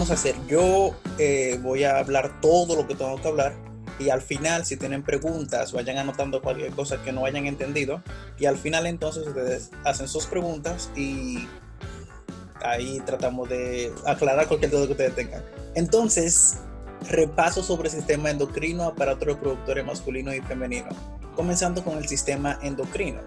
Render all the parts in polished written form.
vamos a hacer? Yo voy a hablar todo lo que tengo que hablar y al final, si tienen preguntas, vayan anotando cualquier cosa que no hayan entendido y al final entonces ustedes hacen sus preguntas y ahí tratamos de aclarar cualquier duda que ustedes tengan. Entonces, repaso sobre el sistema endocrino, aparato reproductor masculino y femenino, comenzando con el sistema endocrino.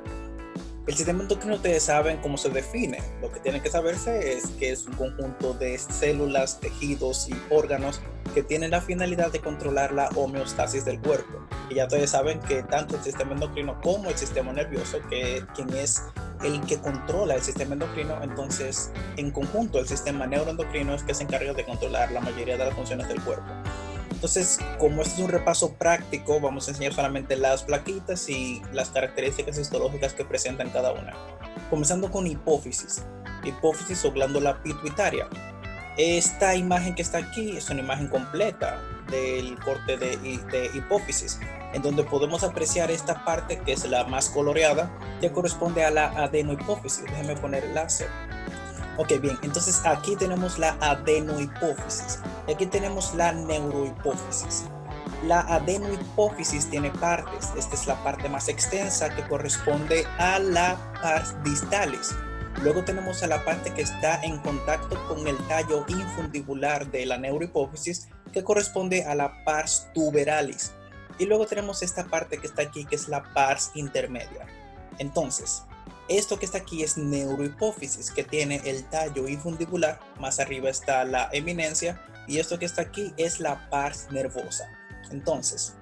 El sistema endocrino, ustedes saben cómo se define. Lo que tienen que saberse es que es un conjunto de células, tejidos y órganos que tienen la finalidad de controlar la homeostasis del cuerpo. Y ya ustedes saben que tanto el sistema endocrino como el sistema nervioso, que quien es el que controla el sistema endocrino, entonces en conjunto el sistema neuroendocrino es que se encarga de controlar la mayoría de las funciones del cuerpo. Entonces, como este es un repaso práctico, vamos a enseñar solamente las plaquitas y las características histológicas que presentan cada una. Comenzando con hipófisis. Hipófisis o glándula pituitaria. Esta imagen que está aquí es una imagen completa del corte de hipófisis, en donde podemos apreciar esta parte que es la más coloreada, que corresponde a la adenohipófisis. Déjenme poner el láser. Ok, bien, entonces aquí tenemos la adenohipófisis y aquí tenemos la neurohipófisis. La adenohipófisis tiene partes. Esta es la parte más extensa que corresponde a la pars distalis. Luego tenemos a la parte que está en contacto con el tallo infundibular de la neurohipófisis, que corresponde a la pars tuberalis. Y luego tenemos esta parte que está aquí, que es la pars intermedia. Entonces, esto que está aquí es neurohipófisis, que tiene el tallo infundibular, más arriba está la eminencia, y esto que está aquí es la pars nervosa. Entonces,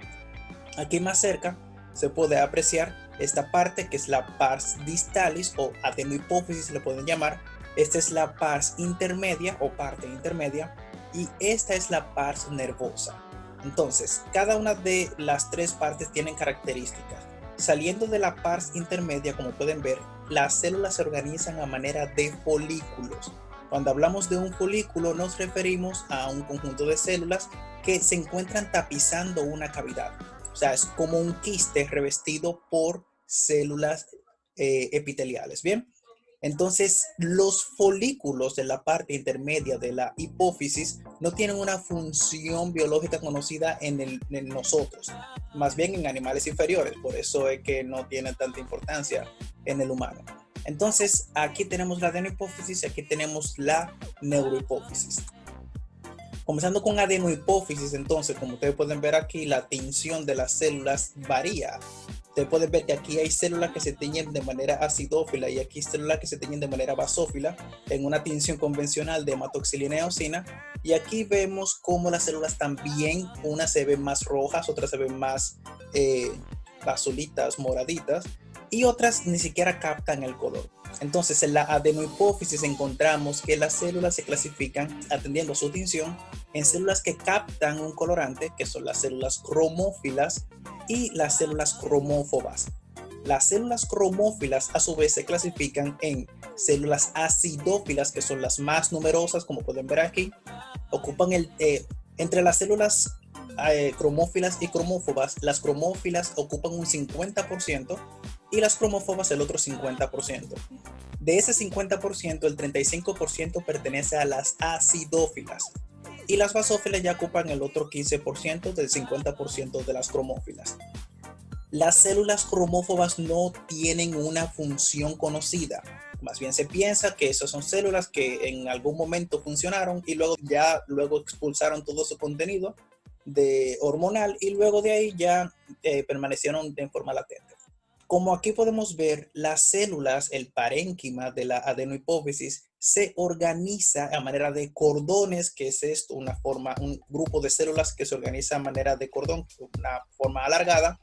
aquí más cerca se puede apreciar esta parte que es la pars distalis o adenohipófisis, le pueden llamar. Esta es la pars intermedia o parte intermedia, y esta es la pars nervosa. Entonces, cada una de las tres partes tienen características. Saliendo de la pars intermedia, como pueden ver, las células se organizan a manera de folículos. Cuando hablamos de un folículo, nos referimos a un conjunto de células que se encuentran tapizando una cavidad. O sea, es como un quiste revestido por células epiteliales. Bien, entonces los folículos de la parte intermedia de la hipófisis no tienen una función biológica conocida en nosotros, más bien en animales inferiores, por eso es que no tienen tanta importancia en el humano. Entonces aquí tenemos la adenohipófisis y aquí tenemos la neurohipófisis. Comenzando con adenohipófisis, entonces, como ustedes pueden ver aquí, la tinción de las células varía. Ustedes pueden ver que aquí hay células que se tiñen de manera acidófila y aquí células que se tiñen de manera basófila en una tinción convencional de hematoxilina y eosina. Y aquí vemos cómo las células también, unas se ven más rojas, otras se ven más bazulitas, moraditas, y otras ni siquiera captan el color. Entonces, en la adenohipófisis encontramos que las células se clasifican, atendiendo a su tinción, en células que captan un colorante, que son las células cromófilas y las células cromófobas. Las células cromófilas, a su vez, se clasifican en células acidófilas, que son las más numerosas, como pueden ver aquí. Ocupan entre las células cromófilas y cromófobas, las cromófilas ocupan un 50%, y las cromófobas el otro 50%. De ese 50%, el 35% pertenece a las acidófilas y las basófilas ya ocupan el otro 15% del 50% de las cromófilas. Las células cromófobas no tienen una función conocida. Más bien se piensa que esas son células que en algún momento funcionaron y luego expulsaron todo su contenido hormonal y luego de ahí ya permanecieron en forma latente. Como aquí podemos ver, las células, el parénquima de la adenohipófisis se organiza a manera de cordones, que es esto, un grupo de células que se organiza a manera de cordón, una forma alargada,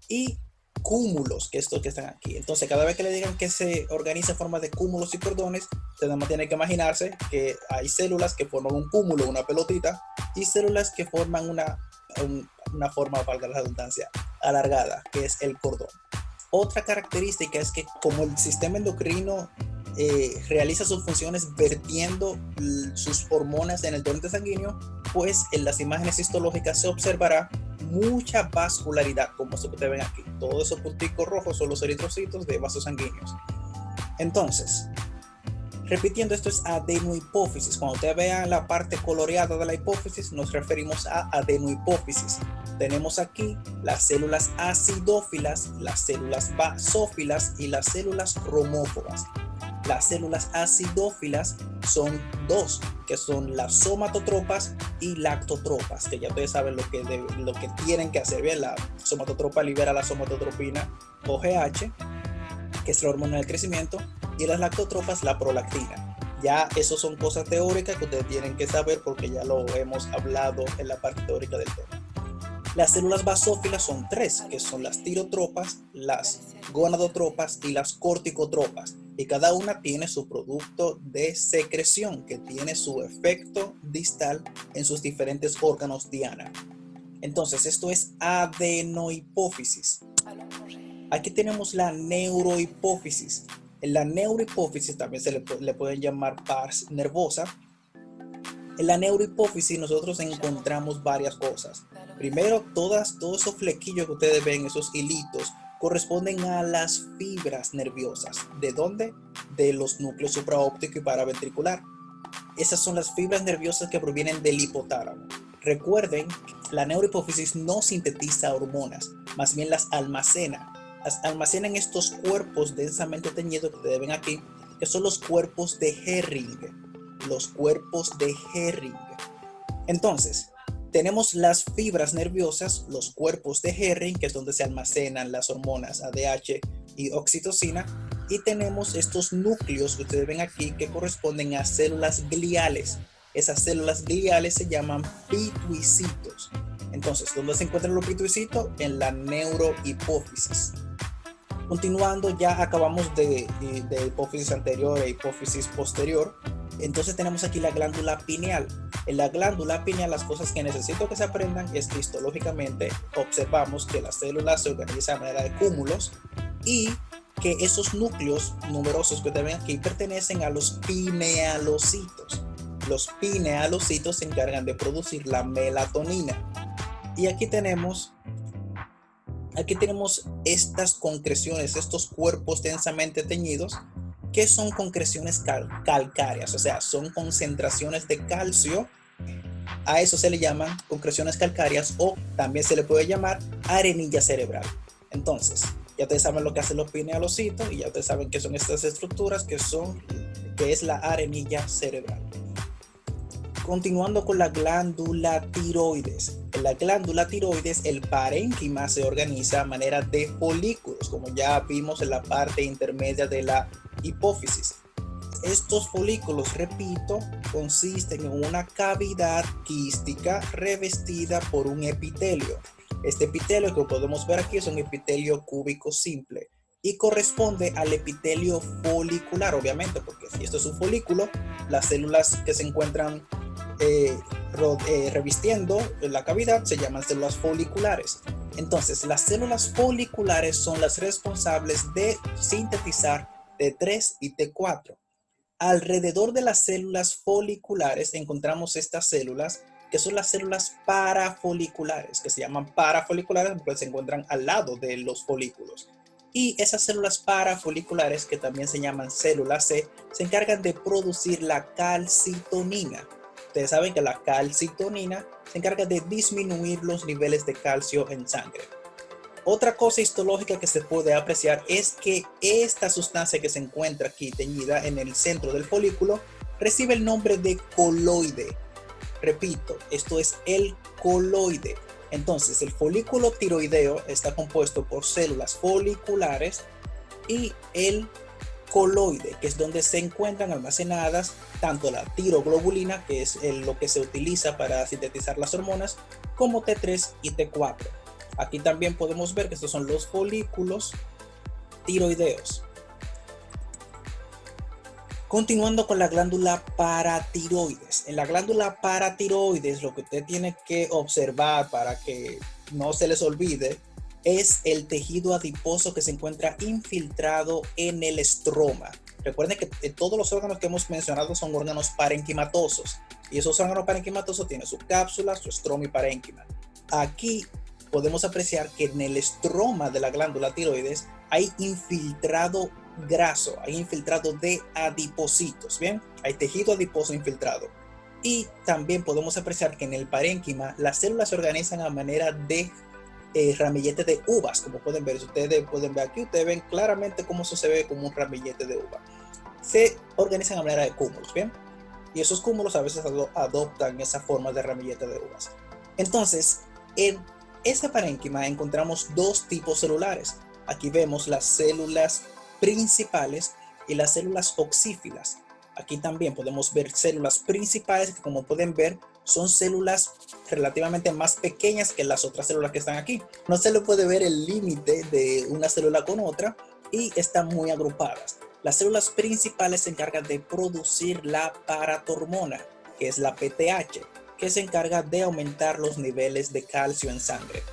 y cúmulos, que es esto que están aquí. Entonces, cada vez que le digan que se organiza en forma de cúmulos y cordones, usted nada más tiene que imaginarse que hay células que forman un cúmulo, una pelotita, y células que forman una forma, valga la redundancia, alargada, que es el cordón. Otra característica es que como el sistema endocrino realiza sus funciones vertiendo sus hormonas en el torrente sanguíneo, pues en las imágenes histológicas se observará mucha vascularidad, como esto que ustedes ven aquí. Todos esos punticos rojos son los eritrocitos de vasos sanguíneos. Entonces, Repitiendo, esto es adenohipófisis. Cuando usted vea la parte coloreada de la hipófisis, nos referimos a adenohipófisis. Tenemos aquí las células acidófilas, las células basófilas y las células cromóforas. Las células acidófilas son dos, que son las somatotropas y lactotropas, que ya ustedes saben lo que tienen que hacer. Bien, la somatotropa libera la somatotropina o GH, que es la hormona del crecimiento, y las lactotropas la prolactina. Ya eso son cosas teóricas que ustedes tienen que saber porque ya lo hemos hablado en la parte teórica del tema. Las células basófilas son tres, que son las tirotropas, las gonadotropas y las corticotropas. Y cada una tiene su producto de secreción que tiene su efecto distal en sus diferentes órganos diana. Entonces, esto es adenohipófisis. Aquí tenemos la neurohipófisis. En la neurohipófisis también se le pueden llamar pars nervosa. En la neurohipófisis nosotros encontramos varias cosas. Primero, todos esos flequillos que ustedes ven, esos hilitos, corresponden a las fibras nerviosas. ¿De dónde? De los núcleos supraóptico y paraventricular. Esas son las fibras nerviosas que provienen del hipotálamo. Recuerden, la neurohipófisis no sintetiza hormonas, más bien las almacena. Las almacena en estos cuerpos densamente teñidos que ustedes ven aquí, que son los cuerpos de Herring. Los cuerpos de Herring. Entonces, tenemos las fibras nerviosas, los cuerpos de Herring, que es donde se almacenan las hormonas ADH y oxitocina, y tenemos estos núcleos que ustedes ven aquí que corresponden a células gliales. Esas células gliales se llaman pituicitos. Entonces, ¿dónde se encuentran los pituicitos? En la neurohipófisis. Continuando, ya acabamos de hipófisis anterior e hipófisis posterior. Entonces tenemos aquí la glándula pineal. En la glándula pineal, las cosas que necesito que se aprendan es que histológicamente observamos que las células se organizan de manera de cúmulos y que esos núcleos numerosos que ustedes ven aquí pertenecen a los pinealocitos. Los pinealocitos se encargan de producir la melatonina. Y aquí tenemos estas concreciones, estos cuerpos densamente teñidos, que son concreciones calcáreas, o sea, son concentraciones de calcio. A eso se le llaman concreciones calcáreas o también se le puede llamar arenilla cerebral. Entonces, ya ustedes saben lo que hacen los pinealocitos y ya ustedes saben qué son estas estructuras que es la arenilla cerebral. Continuando con la glándula tiroides. En la glándula tiroides el parénquima se organiza a manera de folículos, como ya vimos en la parte intermedia de la hipófisis. Estos folículos, repito, consisten en una cavidad quística revestida por un epitelio. Este epitelio que podemos ver aquí es un epitelio cúbico simple y corresponde al epitelio folicular, obviamente, porque si esto es un folículo, las células que se encuentran revistiendo la cavidad se llaman células foliculares. Entonces, las células foliculares son las responsables de sintetizar T3 y T4. Alrededor de las células foliculares encontramos estas células que son las células parafoliculares, que se llaman parafoliculares porque se encuentran al lado de los folículos. Y esas células parafoliculares, que también se llaman células C, se encargan de producir la calcitonina. Ustedes saben que la calcitonina se encarga de disminuir los niveles de calcio en sangre. Otra cosa histológica que se puede apreciar es que esta sustancia que se encuentra aquí teñida en el centro del folículo recibe el nombre de coloide. Repito, esto es el coloide. Entonces, el folículo tiroideo está compuesto por células foliculares y el coloide, que es donde se encuentran almacenadas tanto la tiroglobulina, que es lo que se utiliza para sintetizar las hormonas, como T3 y T4. Aquí también podemos ver que estos son los folículos tiroideos. Continuando con la glándula paratiroides. En la glándula paratiroides, lo que usted tiene que observar para que no se les olvide es el tejido adiposo que se encuentra infiltrado en el estroma. Recuerden que todos los órganos que hemos mencionado son órganos parenquimatosos y esos órganos parenquimatosos tienen su cápsula, su estroma y parénquima. Aquí podemos apreciar que en el estroma de la glándula tiroides hay infiltrado graso, hay infiltrado de adipocitos, ¿bien? Hay tejido adiposo infiltrado. Y también podemos apreciar que en el parénquima las células se organizan a manera de ramillete de uvas, como pueden ver. Si ustedes pueden ver aquí, ustedes ven claramente cómo eso se ve como un ramillete de uva. Se organizan a manera de cúmulos, ¿bien? Y esos cúmulos a veces adoptan esa forma de ramillete de uvas. Entonces, en ese parénquima encontramos dos tipos celulares. Aquí vemos las células principales y las células oxífilas. Aquí también podemos ver células principales que, como pueden ver, son células relativamente más pequeñas que las otras células que están aquí. No se le puede ver el límite de una célula con otra y están muy agrupadas. Las células principales se encargan de producir la paratormona, que es la PTH, que se encarga de aumentar los niveles de calcio en sangre.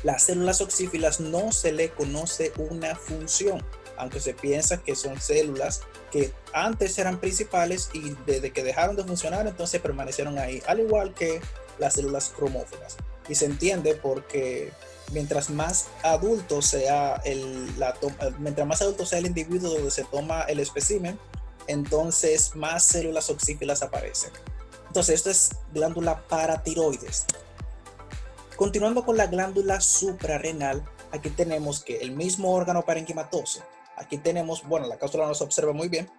Las células oxífilas no se le conoce una función, aunque se piensa que son células que antes eran principales y desde que dejaron de funcionar entonces permanecieron ahí, al igual que las células cromófilas. Y se entiende porque mientras más adulto sea mientras más adulto sea el individuo donde se toma el espécimen, entonces más células oxífilas aparecen. Entonces esto es glándula paratiroides. Continuando con la glándula suprarrenal, aquí tenemos que el mismo órgano parenquimatoso. Aquí tenemos, bueno, la cápsula no se observa muy bien,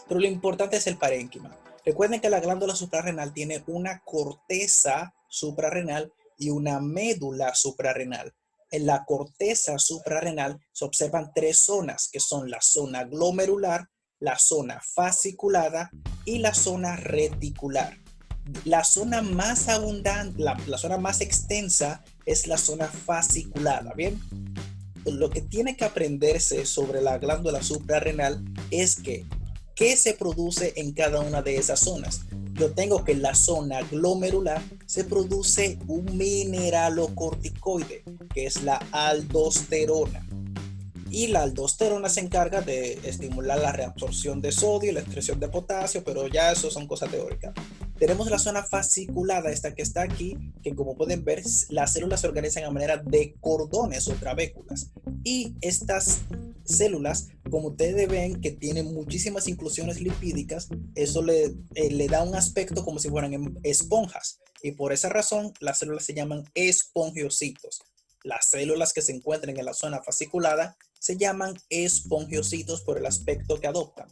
pero lo importante es el parénquima. Recuerden que la glándula suprarrenal tiene una corteza suprarrenal y una médula suprarrenal. En la corteza suprarrenal se observan tres zonas, que son la zona glomerular, la zona fasciculada y la zona reticular. La zona más abundante, la zona más extensa es la zona fasciculada, ¿bien? Lo que tiene que aprenderse sobre la glándula suprarrenal es que ¿qué se produce en cada una de esas zonas? Yo tengo que en la zona glomerular se produce un mineralocorticoide, que es la aldosterona. Y la aldosterona se encarga de estimular la reabsorción de sodio y la excreción de potasio, pero ya eso son cosas teóricas. Tenemos la zona fasciculada, esta que está aquí, que como pueden ver, las células se organizan a manera de cordones o trabéculas. Y estas células, como ustedes ven, que tienen muchísimas inclusiones lipídicas, eso le da un aspecto como si fueran esponjas. Y por esa razón, las células se llaman espongiocitos. Las células que se encuentran en la zona fasciculada se llaman espongiocitos por el aspecto que adoptan.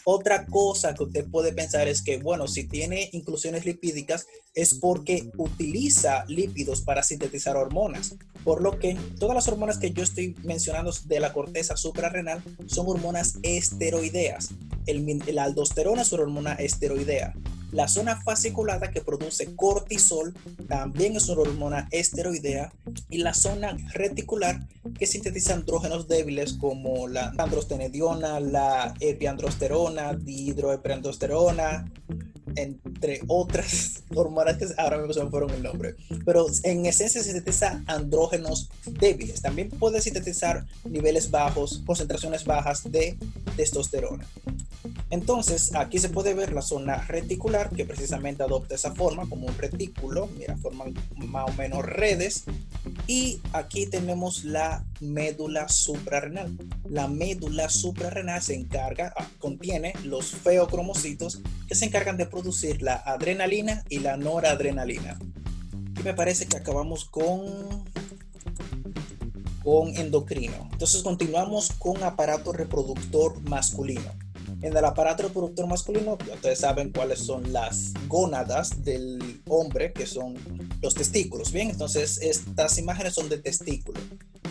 Otra cosa que usted puede pensar es que, bueno, si tiene inclusiones lipídicas es porque utiliza lípidos para sintetizar hormonas. Por lo que todas las hormonas que yo estoy mencionando de la corteza suprarrenal son hormonas esteroideas. La aldosterona es una hormona esteroidea. La zona fasciculada que produce cortisol también es una hormona esteroidea y la zona reticular que sintetiza andrógenos débiles como la androstenediona, la epiandrosterona, dihidroepiandrosterona, entre otras hormonas que ahora mismo se me fueron el nombre. Pero en esencia se sintetiza andrógenos débiles. También puede sintetizar niveles bajos, concentraciones bajas de testosterona. Entonces, aquí se puede ver la zona reticular, que precisamente adopta esa forma, como un retículo, mira, forman más o menos redes. Y aquí tenemos la médula suprarrenal. La médula suprarrenal contiene los feocromocitos que se encargan de producir la adrenalina y la noradrenalina. Y me parece que acabamos con endocrino. Entonces continuamos con aparato reproductor masculino. En el aparato reproductor masculino, ustedes saben cuáles son las gónadas del hombre, que son los testículos. Bien, entonces estas imágenes son de testículo.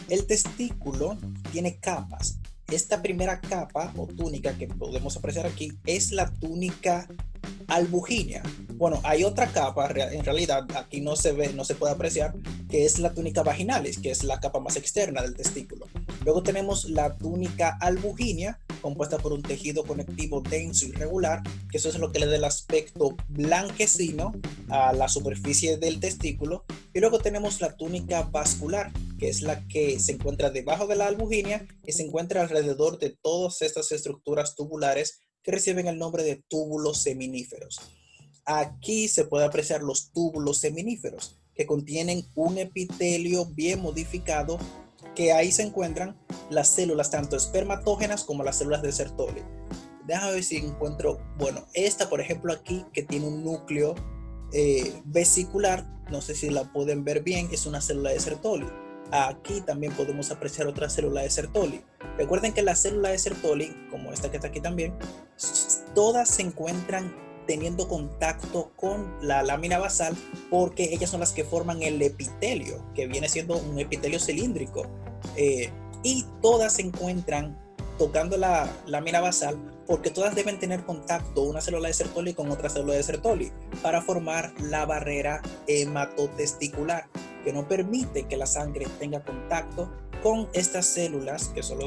El testículo tiene capas. Esta primera capa o túnica que podemos apreciar aquí es la túnica albugínea. Bueno, hay otra capa, en realidad aquí no se ve, no se puede apreciar, que es la túnica vaginalis, que es la capa más externa del testículo. Luego tenemos la túnica albugínea, compuesta por un tejido conectivo denso y regular, que eso es lo que le da el aspecto blanquecino a la superficie del testículo. Y luego tenemos la túnica vascular, que es la que se encuentra debajo de la albugínea y se encuentra alrededor de todas estas estructuras tubulares que reciben el nombre de túbulos seminíferos. Aquí se puede apreciar los túbulos seminíferos, que contienen un epitelio bien modificado que ahí se encuentran las células tanto espermatógenas como las células de Sertoli. Déjame ver si encuentro, bueno, esta por ejemplo aquí que tiene un núcleo vesicular, no sé si la pueden ver bien, es una célula de Sertoli. Aquí también podemos apreciar otra célula de Sertoli. Recuerden que la célula de Sertoli, como esta que está aquí también, todas se encuentran teniendo contacto con la lámina basal porque ellas son las que forman el epitelio, que viene siendo un epitelio cilíndrico. Y todas se encuentran tocando la lámina basal porque todas deben tener contacto una célula de Sertoli con otra célula de Sertoli para formar la barrera hematotesticular, que no permite que la sangre tenga contacto con estas células que son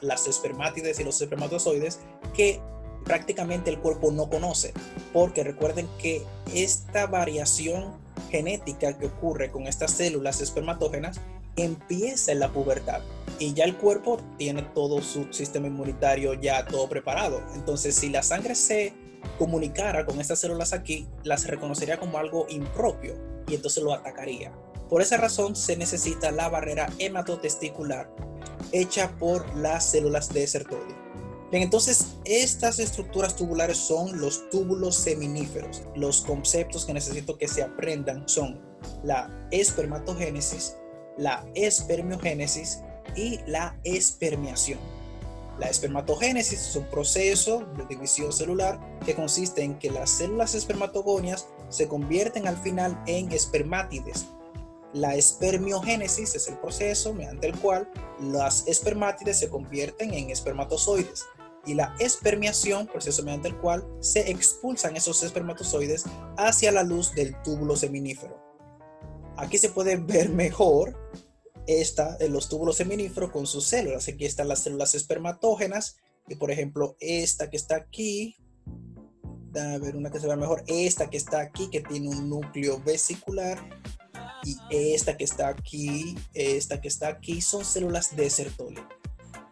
las espermátides y los espermatozoides, que prácticamente el cuerpo no conoce, porque recuerden que esta variación genética que ocurre con estas células espermatógenas empieza en la pubertad y ya el cuerpo tiene todo su sistema inmunitario ya todo preparado. Entonces, si la sangre se comunicara con estas células aquí, las reconocería como algo impropio y entonces lo atacaría. Por esa razón se necesita la barrera hematotesticular hecha por las células de Sertoli. Bien, entonces estas estructuras tubulares son los túbulos seminíferos. Los conceptos que necesito que se aprendan son la espermatogénesis, la espermiogénesis y la espermiación. La espermatogénesis es un proceso de división celular que consiste en que las células espermatogonias se convierten al final en espermátides. La espermiogénesis es el proceso mediante el cual las espermátides se convierten en espermatozoides. Y la espermiación, proceso mediante el cual se expulsan esos espermatozoides hacia la luz del túbulo seminífero. Aquí se puede ver mejor los túbulos seminíferos con sus células. Aquí están las células espermatógenas y por ejemplo esta que está aquí, a ver una que se vea mejor, esta que está aquí que tiene un núcleo vesicular y esta que está aquí son células de Sertoli.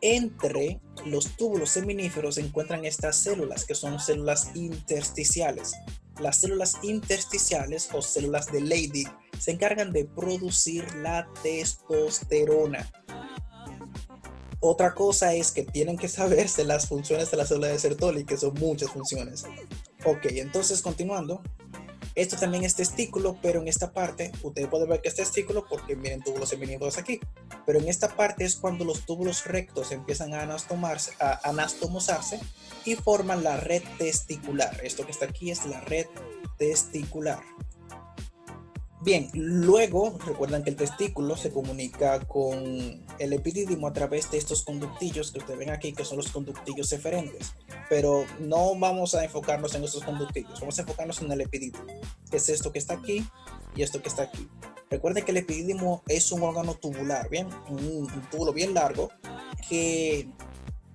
Entre los túbulos seminíferos se encuentran estas células que son células intersticiales. Las células intersticiales o células de Leydig se encargan de producir la testosterona. Otra cosa es que tienen que saberse las funciones de la célula de Sertoli, que son muchas funciones. Ok, entonces continuando. Esto también es testículo, pero en esta parte, ustedes pueden ver que es testículo porque miren túbulos seminíferos aquí. Pero en esta parte es cuando los túbulos rectos empiezan a anastomosarse y forman la red testicular. Esto que está aquí es la red testicular. Bien, luego recuerdan que el testículo se comunica con el epidídimo a través de estos conductillos que ustedes ven aquí, que son los conductillos eferentes. Pero no vamos a enfocarnos en estos conductillos, vamos a enfocarnos en el epidídimo, que es esto que está aquí y esto que está aquí. Recuerden que el epidídimo es un órgano tubular, bien, un túbulo bien largo que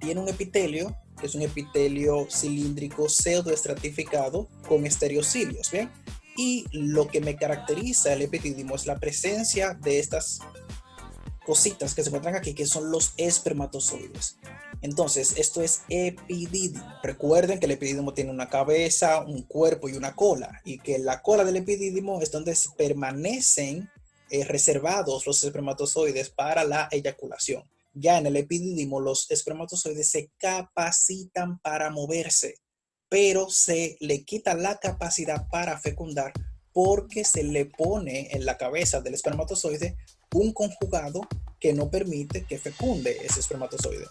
tiene un epitelio, que es un epitelio cilíndrico pseudoestratificado con estereocilios, bien. Y lo que me caracteriza el epidídimo es la presencia de estas cositas que se encuentran aquí, que son los espermatozoides. Entonces, esto es epidídimo. Recuerden que el epidídimo tiene una cabeza, un cuerpo y una cola, y que la cola del epidídimo es donde permanecen reservados los espermatozoides para la eyaculación. Ya en el epidídimo, los espermatozoides se capacitan para moverse, pero se le quita la capacidad para fecundar porque se le pone en la cabeza del espermatozoide un conjugado que no permite que fecunde ese espermatozoide.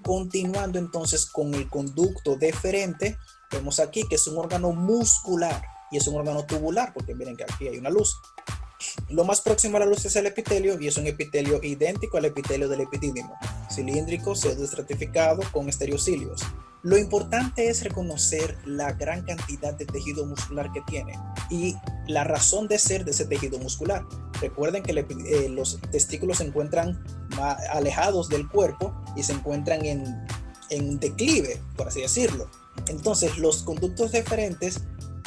Continuando entonces con el conducto deferente, vemos aquí que es un órgano muscular y es un órgano tubular porque miren que aquí hay una luz. Lo más próximo a la luz es el epitelio y es un epitelio idéntico al epitelio del epidídimo, cilíndrico, pseudoestratificado con estereocilios. Lo importante es reconocer la gran cantidad de tejido muscular que tiene y la razón de ser de ese tejido muscular. Recuerden que los testículos se encuentran alejados del cuerpo y se encuentran en declive, por así decirlo. Entonces, los conductos deferentes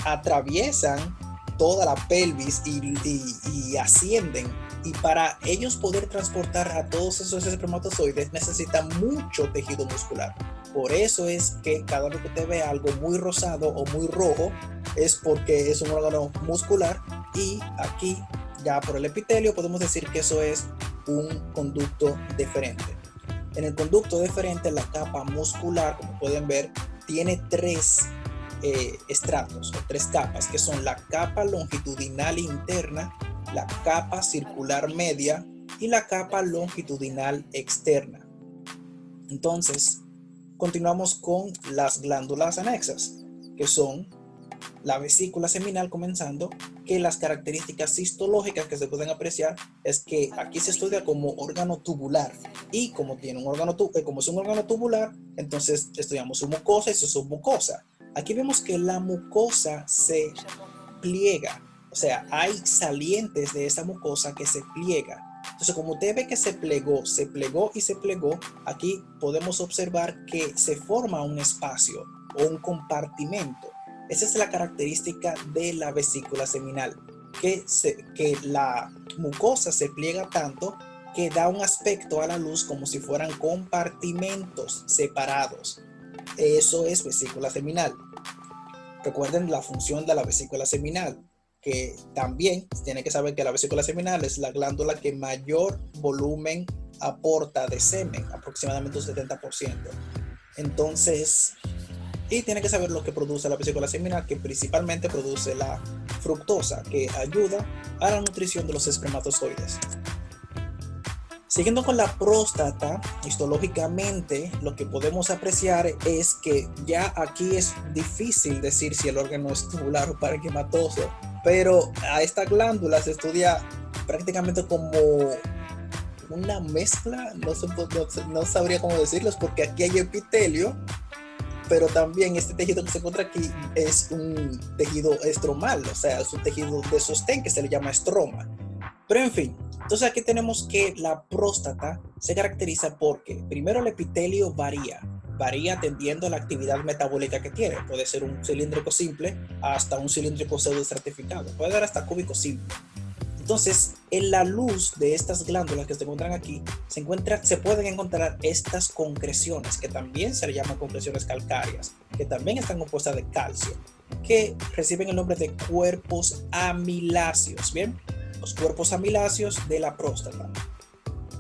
atraviesan toda la pelvis y ascienden. Y para ellos poder transportar a todos esos espermatozoides necesitan mucho tejido muscular. Por eso es que cada vez que usted ve algo muy rosado o muy rojo es porque es un órgano muscular y aquí ya por el epitelio podemos decir que eso es un conducto deferente. En el conducto deferente, la capa muscular, como pueden ver, tiene tres estratos o tres capas, que son la capa longitudinal interna, la capa circular media y la capa longitudinal externa. Entonces, continuamos con las glándulas anexas, que son la vesícula seminal, comenzando, que las características histológicas que se pueden apreciar es que aquí se estudia como órgano tubular, y como tiene un órgano como es un órgano tubular, entonces estudiamos su mucosa y su submucosa. Aquí vemos que la mucosa se pliega, o sea, hay salientes de esa mucosa que se pliega. Entonces, como usted ve que se plegó y se plegó, aquí podemos observar que se forma un espacio o un compartimento. Esa es la característica de la vesícula seminal, que la mucosa se pliega tanto que da un aspecto a la luz como si fueran compartimentos separados. Eso es vesícula seminal. Recuerden la función de la vesícula seminal, que también tienen que saber que la vesícula seminal es la glándula que mayor volumen aporta de semen, aproximadamente un 70%. Entonces, y tienen que saber lo que produce la vesícula seminal, que principalmente produce la fructosa, que ayuda a la nutrición de los espermatozoides. Siguiendo con la próstata, histológicamente lo que podemos apreciar es que ya aquí es difícil decir si el órgano es tubular o parenquimatoso, pero a esta glándula se estudia prácticamente como una mezcla, no sabría cómo decirlo, porque aquí hay epitelio, pero también este tejido que se encuentra aquí es un tejido estromal, o sea, es un tejido de sostén que se le llama estroma. Pero en fin, entonces aquí tenemos que la próstata se caracteriza porque primero el epitelio varía atendiendo a la actividad metabólica que tiene. Puede ser un cilíndrico simple hasta un cilíndrico pseudoestratificado, puede dar hasta cúbico simple. Entonces, en la luz de estas glándulas que se encuentran aquí, se pueden encontrar estas concreciones, que también se le llaman concreciones calcáreas, que también están compuestas de calcio, que reciben el nombre de cuerpos amiláceos. Bien, los cuerpos amiláceos de la próstata.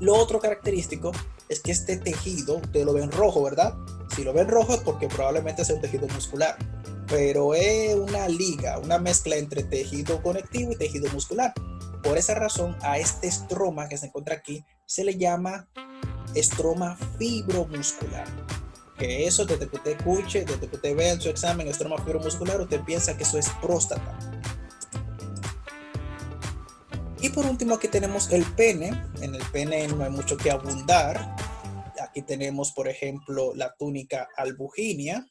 Lo otro característico es que este tejido, ustedes lo ven rojo, ¿verdad? Si lo ven rojo es porque probablemente sea un tejido muscular, pero es una liga, una mezcla entre tejido conectivo y tejido muscular. Por esa razón, a este estroma que se encuentra aquí se le llama estroma fibromuscular. Que eso, desde que usted escuche, desde que usted vea en su examen estroma fibromuscular, usted piensa que eso es próstata. Y por último, aquí tenemos el pene. En el pene no hay mucho que abundar. Aquí tenemos, por ejemplo, la túnica albuginea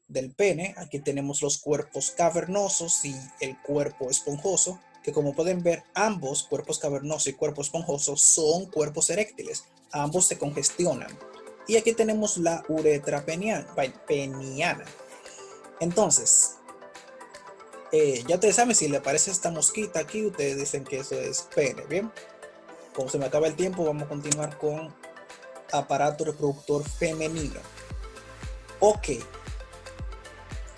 del pene. Aquí tenemos los cuerpos cavernosos y el cuerpo esponjoso, que como pueden ver, ambos, cuerpos cavernosos y cuerpo esponjoso, son cuerpos eréctiles. Ambos se congestionan. Y aquí tenemos la uretra peniana. Entonces, ya ustedes saben, si le aparece esta mosquita aquí, ustedes dicen que eso es pene. Bien, como se me acaba el tiempo, vamos a continuar con aparato reproductor femenino. Ok.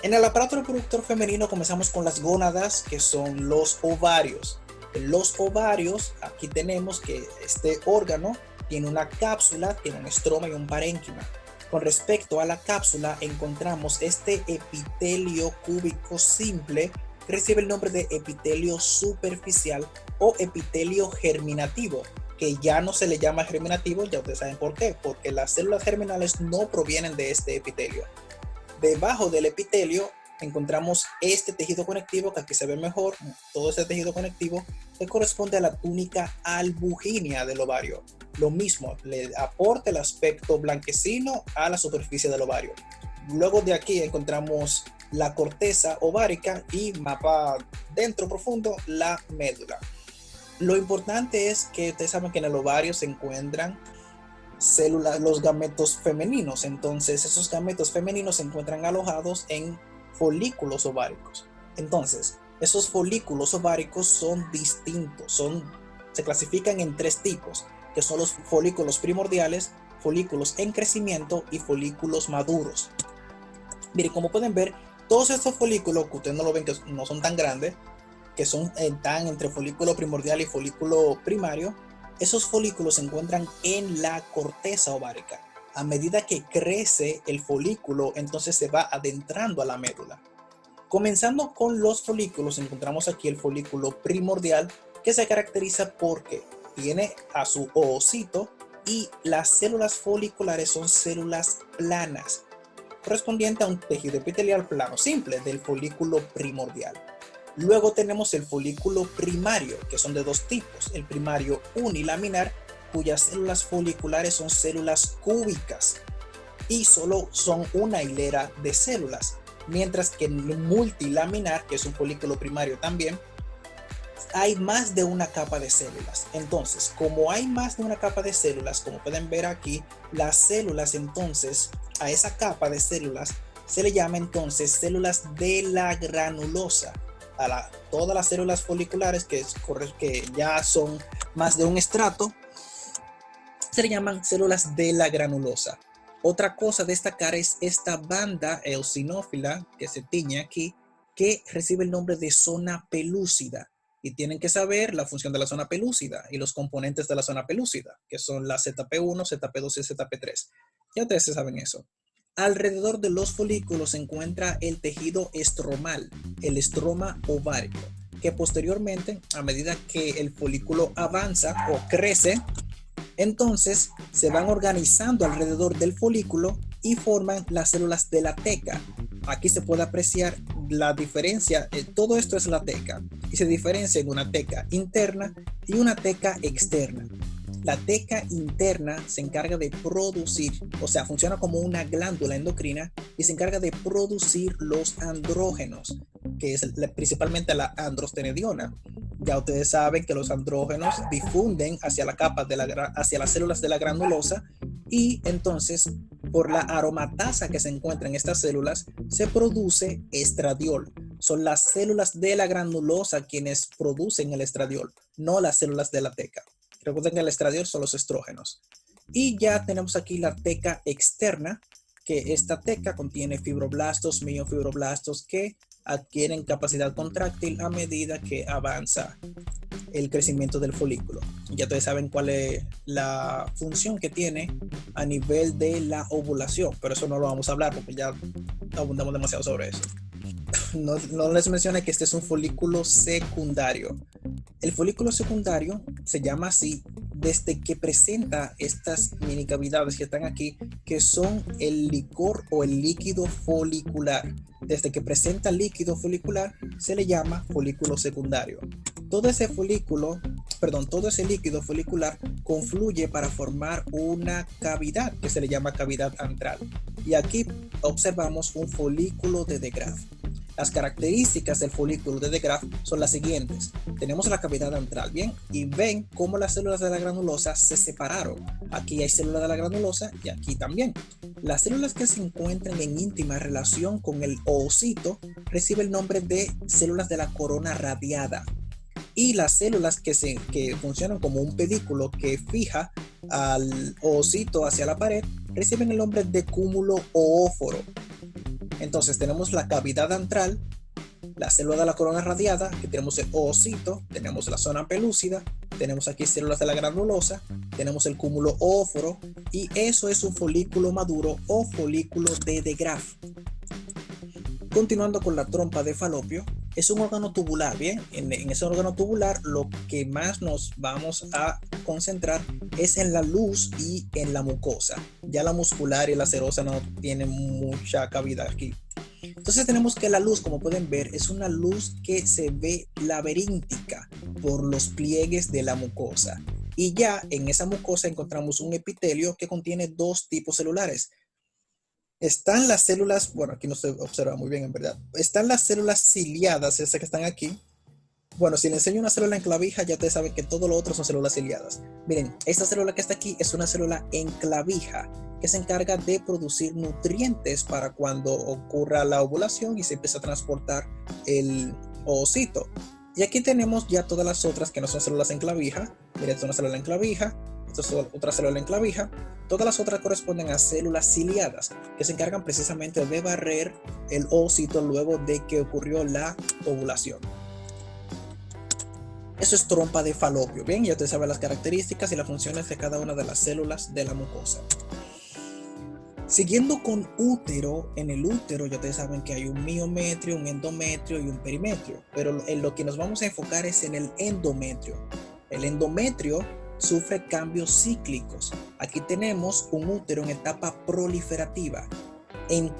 En el aparato reproductor femenino comenzamos con las gónadas, que son los ovarios. En los ovarios, aquí tenemos que este órgano tiene una cápsula, tiene un estroma y un parénquima. Con respecto a la cápsula, encontramos este epitelio cúbico simple, que recibe el nombre de epitelio superficial o epitelio germinativo, que ya no se le llama germinativo, ya ustedes saben por qué, porque las células germinales no provienen de este epitelio. Debajo del epitelio encontramos este tejido conectivo, que aquí se ve mejor, todo este tejido conectivo, que corresponde a la túnica albugínea del ovario. Lo mismo, le aporta el aspecto blanquecino a la superficie del ovario. Luego de aquí encontramos la corteza ovárica y mapa dentro profundo, la médula. Lo importante es que ustedes saben que en el ovario se encuentran células, los gametos femeninos. Entonces esos gametos femeninos se encuentran alojados en folículos ováricos. Entonces esos folículos ováricos son distintos, se clasifican en tres tipos, que son los folículos primordiales, folículos en crecimiento y folículos maduros. Miren, como pueden ver, todos estos folículos, que ustedes no lo ven, que no son tan grandes, que están entre folículo primordial y folículo primario, Esos folículos se encuentran en la corteza ovárica. A medida que crece el folículo, entonces se va adentrando a la médula. Comenzando con los folículos, encontramos aquí el folículo primordial, que se caracteriza porque tiene a su ovocito y las células foliculares son células planas, correspondiente a un tejido epitelial plano simple del folículo primordial. Luego tenemos el folículo primario, que son de dos tipos. El primario unilaminar, cuyas células foliculares son células cúbicas y solo son una hilera de células. Mientras que el multilaminar, que es un folículo primario también, hay más de una capa de células. Entonces, como hay más de una capa de células, como pueden ver aquí, las células entonces, a esa capa de células, se le llama entonces células de la granulosa. Todas las células foliculares que ya son más de un estrato, se le llaman células de la granulosa. Otra cosa a destacar es esta banda eosinófila que se tiñe aquí, que recibe el nombre de zona pelúcida. Y tienen que saber la función de la zona pelúcida y los componentes de la zona pelúcida, que son la ZP1, ZP2 y ZP3. Ya ustedes saben eso. Alrededor de los folículos se encuentra el tejido estromal, el estroma ovárico, que posteriormente, a medida que el folículo avanza o crece, entonces se van organizando alrededor del folículo y forman las células de la teca. Aquí se puede apreciar la diferencia, todo esto es la teca, y se diferencia en una teca interna y una teca externa. La teca interna se encarga de producir, o sea, funciona como una glándula endocrina y se encarga de producir los andrógenos, que es principalmente la androstenediona. Ya ustedes saben que los andrógenos difunden hacia la capa hacia las células de la granulosa y entonces por la aromatasa que se encuentra en estas células se produce estradiol. Son las células de la granulosa quienes producen el estradiol, no las células de la teca. Recuerden que el estradiol son los estrógenos. Y ya tenemos aquí la teca externa, que esta teca contiene fibroblastos, miofibroblastos que adquieren capacidad contráctil a medida que avanza el crecimiento del folículo. Ya ustedes saben cuál es la función que tiene a nivel de la ovulación, pero eso no lo vamos a hablar porque ya abundamos demasiado sobre eso. No les mencioné que este es un folículo secundario. El folículo secundario se llama así desde que presenta estas mini cavidades que están aquí, que son el licor o el líquido folicular. Desde que presenta líquido folicular se le llama folículo secundario. Todo ese líquido folicular confluye para formar una cavidad que se le llama cavidad antral. Y aquí observamos un folículo de De Graaf. Las características del folículo de De Graaf son las siguientes. Tenemos la cavidad antral, ¿bien? Y ven cómo las células de la granulosa se separaron. Aquí hay células de la granulosa y aquí también. Las células que se encuentran en íntima relación con el ovocito reciben el nombre de células de la corona radiada. Y las células que funcionan como un pedículo que fija al ovocito hacia la pared reciben el nombre de cúmulo oóforo. Entonces tenemos la cavidad antral, la célula de la corona radiada, que tenemos el ovocito, tenemos la zona pelúcida, tenemos aquí células de la granulosa, tenemos el cúmulo oóforo y eso es un folículo maduro o folículo de De Graaf. Continuando con la trompa de Falopio, es un órgano tubular, ¿bien? En ese órgano tubular lo que más nos vamos a concentrar es en la luz y en la mucosa. Ya la muscular y la serosa no tienen mucha cabida aquí. Entonces tenemos que la luz, como pueden ver, es una luz que se ve laberíntica por los pliegues de la mucosa. Y ya en esa mucosa encontramos un epitelio que contiene dos tipos celulares. Están las células, bueno, aquí no se observa muy bien en verdad. Están las células ciliadas, esas que están aquí. Bueno, si le enseño una célula en clavija, ya ustedes saben que todo lo otro son células ciliadas. Miren, esta célula que está aquí es una célula en clavija que se encarga de producir nutrientes para cuando ocurra la ovulación y se empieza a transportar el ovocito. Y aquí tenemos ya todas las otras que no son células en clavija. Miren, esta es una célula en clavija. Esta es otra célula en clavija. Todas las otras corresponden a células ciliadas que se encargan precisamente de barrer el ovocito luego de que ocurrió la ovulación. Eso es trompa de falopio. Bien, ya ustedes saben las características y las funciones de cada una de las células de la mucosa. Siguiendo con útero, en el útero ya ustedes saben que hay un miometrio, un endometrio y un perimetrio, pero en lo que nos vamos a enfocar es en el endometrio. El endometrio sufre cambios cíclicos. Aquí tenemos un útero en etapa proliferativa, en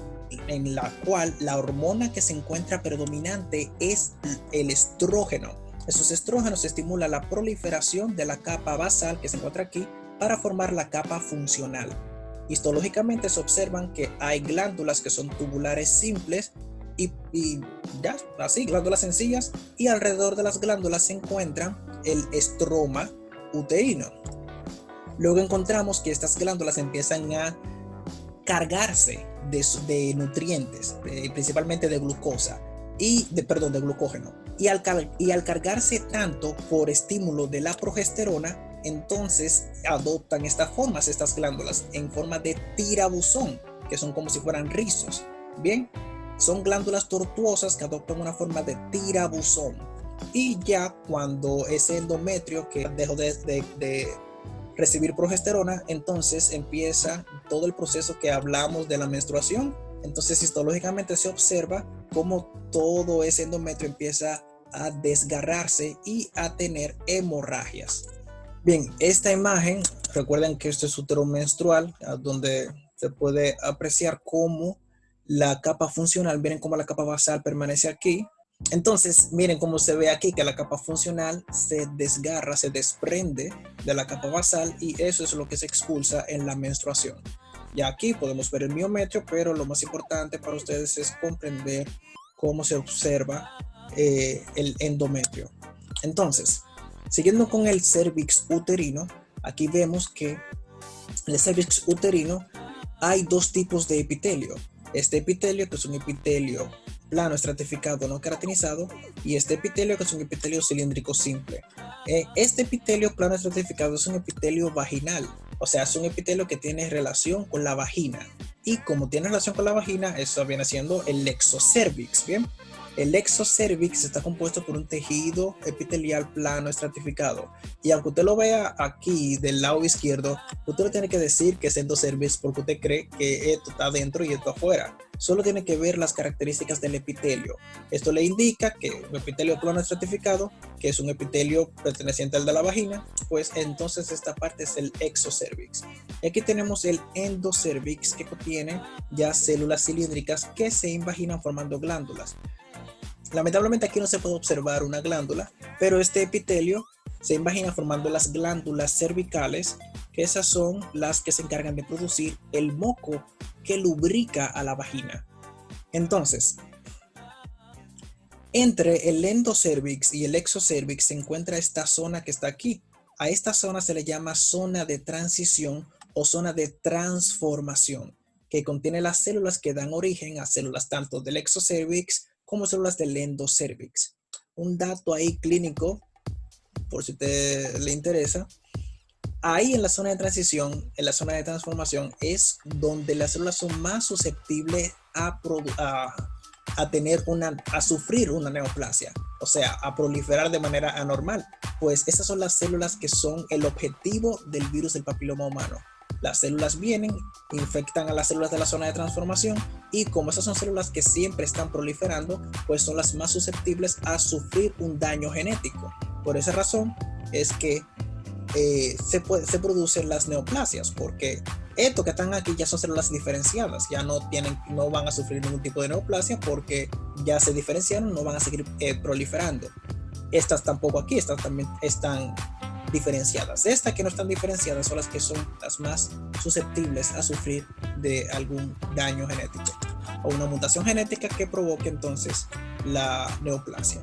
la cual la hormona que se encuentra predominante es el estrógeno. Esos estrógenos estimulan la proliferación de la capa basal que se encuentra aquí para formar la capa funcional. Histológicamente se observan que hay glándulas que son tubulares simples y ya, así, glándulas sencillas, y alrededor de las glándulas se encuentran el estroma uterino. Luego encontramos que estas glándulas empiezan a cargarse de nutrientes, principalmente de glucosa, de glucógeno. Y al cargarse tanto por estímulo de la progesterona, entonces adoptan estas formas, estas glándulas, en forma de tirabuzón, que son como si fueran rizos. Bien, son glándulas tortuosas que adoptan una forma de tirabuzón. Y ya cuando ese endometrio que dejó de recibir progesterona, entonces empieza todo el proceso que hablamos de la menstruación. Entonces histológicamente se observa cómo todo ese endometrio empieza a desgarrarse y a tener hemorragias. Bien, esta imagen, recuerden que esto es útero menstrual, donde se puede apreciar cómo la capa funcional, miren cómo la capa basal permanece aquí. Entonces, miren cómo se ve aquí que la capa funcional se desgarra, se desprende de la capa basal y eso es lo que se expulsa en la menstruación. Ya aquí podemos ver el miometrio, pero lo más importante para ustedes es comprender cómo se observa el endometrio. Entonces, siguiendo con el cérvix uterino, aquí vemos que en el cérvix uterino hay dos tipos de epitelio. Este epitelio, que es un epitelio plano estratificado no queratinizado, y este epitelio, que es un epitelio cilíndrico simple. Este epitelio plano estratificado es un epitelio vaginal, o sea, es un epitelio que tiene relación con la vagina. Y como tiene relación con la vagina, eso viene siendo el exocervix, ¿bien? El exocervix está compuesto por un tejido epitelial plano estratificado. Y aunque usted lo vea aquí del lado izquierdo, usted no tiene que decir que es endocervix porque usted cree que esto está adentro y esto afuera. Solo tiene que ver las características del epitelio. Esto le indica que un epitelio plano estratificado, que es un epitelio perteneciente al de la vagina, pues entonces esta parte es el exocervix. Y aquí tenemos el endocervix, que contiene ya células cilíndricas que se invaginan formando glándulas. Lamentablemente aquí no se puede observar una glándula, pero este epitelio se invagina formando las glándulas cervicales, que esas son las que se encargan de producir el moco que lubrica a la vagina. Entonces, entre el endocervix y el exocervix se encuentra esta zona que está aquí. A esta zona se le llama zona de transición o zona de transformación, que contiene las células que dan origen a células tanto del exocervix como células del endocervix. Un dato ahí clínico, por si te le interesa, ahí en la zona de transición, en la zona de transformación, es donde las células son más susceptibles a sufrir una neoplasia, o sea, a proliferar de manera anormal, pues esas son las células que son el objetivo del virus del papiloma humano. Las células vienen, infectan a las células de la zona de transformación y como esas son células que siempre están proliferando, pues son las más susceptibles a sufrir un daño genético. Por esa razón es que se producen las neoplasias, porque estos que están aquí ya son células diferenciadas, ya no van a sufrir ningún tipo de neoplasia porque ya se diferenciaron, no van a seguir proliferando. Estas tampoco aquí, estas también están diferenciadas. Estas que no están diferenciadas son las que son las más susceptibles a sufrir de algún daño genético o una mutación genética que provoque entonces la neoplasia.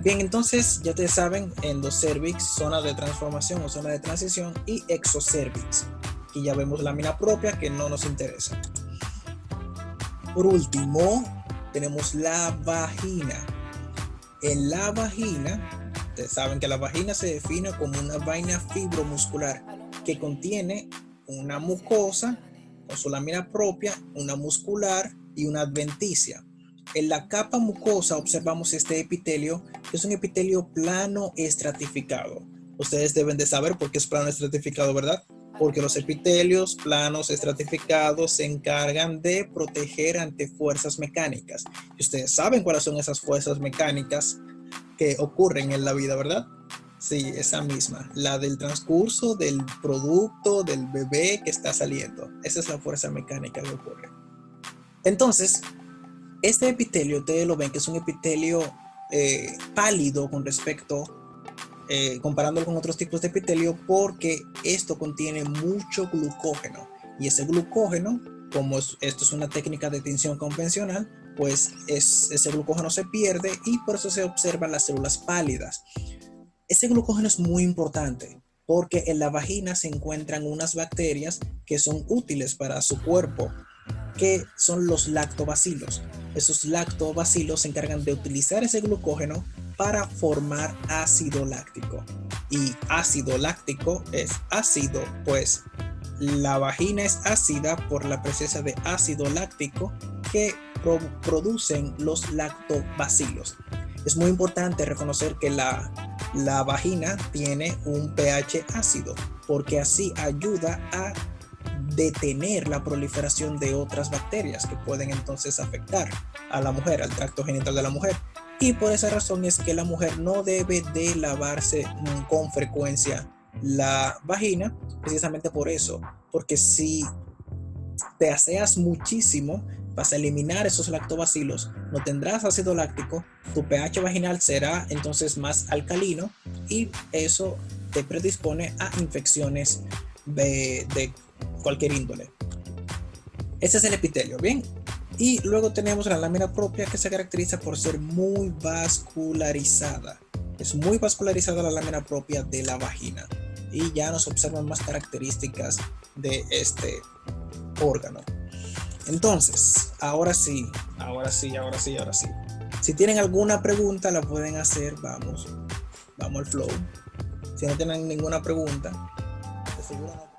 Bien, entonces ya ustedes saben, endocervix, zona de transformación o zona de transición, y exocervix. Aquí ya vemos lámina propia que no nos interesa. Por último, tenemos la vagina. En la vagina, ustedes saben que la vagina se define como una vaina fibromuscular que contiene una mucosa con su lámina propia, una muscular y una adventicia. En la capa mucosa observamos este epitelio es un epitelio plano estratificado. Ustedes deben de saber por qué es plano estratificado, ¿verdad? Porque los epitelios planos estratificados se encargan de proteger ante fuerzas mecánicas. Y ustedes saben cuáles son esas fuerzas mecánicas que ocurren en la vida, ¿verdad? Sí, esa misma, la del transcurso del producto del bebé que está saliendo. Esa es la fuerza mecánica que ocurre. Entonces, este epitelio, ustedes lo ven que es un epitelio pálido con respecto, comparándolo con otros tipos de epitelio, porque esto contiene mucho glucógeno. Y ese glucógeno, como esto es una técnica de tinción convencional, pues ese glucógeno se pierde y por eso se observan las células pálidas. Ese glucógeno es muy importante porque en la vagina se encuentran unas bacterias que son útiles para su cuerpo, que son los lactobacilos. Esos lactobacilos se encargan de utilizar ese glucógeno para formar ácido láctico. Y ácido láctico es ácido, pues la vagina es ácida por la presencia de ácido láctico que producen los lactobacilos. Es muy importante reconocer que la vagina tiene un pH ácido porque así ayuda a detener la proliferación de otras bacterias que pueden entonces afectar a la mujer, al tracto genital de la mujer. Y por esa razón es que la mujer no debe de lavarse con frecuencia la vagina, precisamente por eso, porque si te aseas muchísimo, vas a eliminar esos lactobacilos, no tendrás ácido láctico, tu pH vaginal será entonces más alcalino y eso te predispone a infecciones de cualquier índole. Ese es el epitelio, ¿bien? Y luego tenemos la lámina propia, que se caracteriza por ser muy vascularizada. Es muy vascularizada la lámina propia de la vagina. Y ya nos observan más características de este órgano. Entonces, ahora sí. Si tienen alguna pregunta, la pueden hacer. Vamos al flow. Si no tienen ninguna pregunta, de seguro no.